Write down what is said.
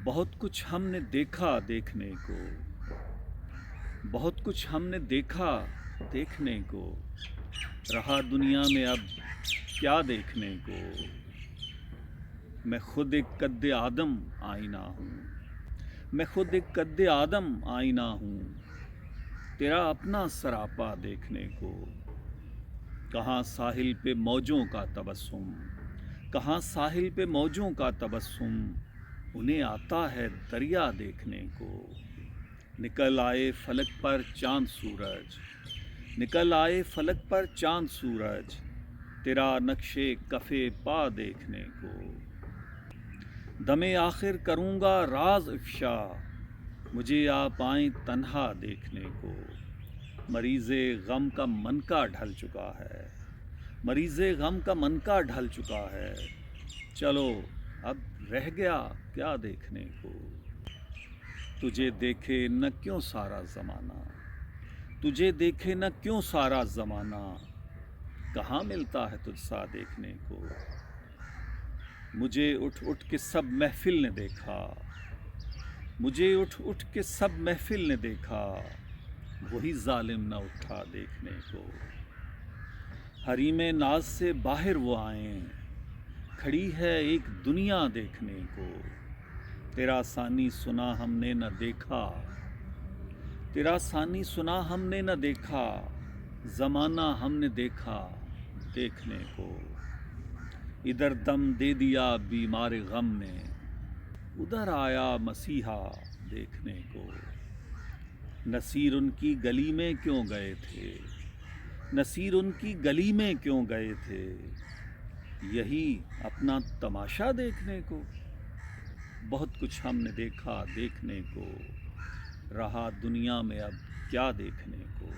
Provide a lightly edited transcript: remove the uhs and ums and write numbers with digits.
بہت کچھ ہم نے دیکھا دیکھنے کو، بہت کچھ ہم نے دیکھا دیکھنے کو، رہا دنیا میں اب کیا دیکھنے کو۔ میں خود ایک قد آدم آئینہ ہوں، میں خود ایک قد آدم آئینہ ہوں، تیرا اپنا سراپا دیکھنے کو۔ کہاں ساحل پہ موجوں کا تبسم، کہاں ساحل پہ موجوں کا تبسم، انہیں آتا ہے دریا دیکھنے کو۔ نکل آئے فلک پر چاند سورج، نکل آئے فلک پر چاند سورج، تیرا نقش کف پا دیکھنے کو۔ دم آخر کروں گا راز افشا، مجھے آپ آئیں تنہا دیکھنے کو۔ مریض غم کا منکا ڈھل چکا ہے، مریض غم کا منکا ڈھل چکا ہے، چلو اب رہ گیا کیا دیکھنے کو۔ تجھے دیکھے نہ کیوں سارا زمانہ، تجھے دیکھے نہ کیوں سارا زمانہ، کہاں ملتا ہے تجھ سا دیکھنے کو۔ مجھے اٹھ اٹھ کے سب محفل نے دیکھا، مجھے اٹھ اٹھ کے سب محفل نے دیکھا، وہی ظالم نہ اٹھا دیکھنے کو۔ حریم ناز سے باہر وہ آئیں، کھڑی ہے ایک دنیا دیکھنے کو۔ تیرا ثانی سنا ہم نے نہ دیکھا، تیرا ثانی سنا ہم نے نہ دیکھا، زمانہ ہم نے دیکھا دیکھنے کو۔ ادھر دم دے دیا بیمار غم نے، ادھر آیا مسیحا دیکھنے کو۔ نصیر ان کی گلی میں کیوں گئے تھے، نصیر ان کی گلی میں کیوں گئے تھے، یہی اپنا تماشا دیکھنے کو۔ بہت کچھ ہم نے دیکھا دیکھنے کو، رہا دنیا میں اب کیا دیکھنے کو۔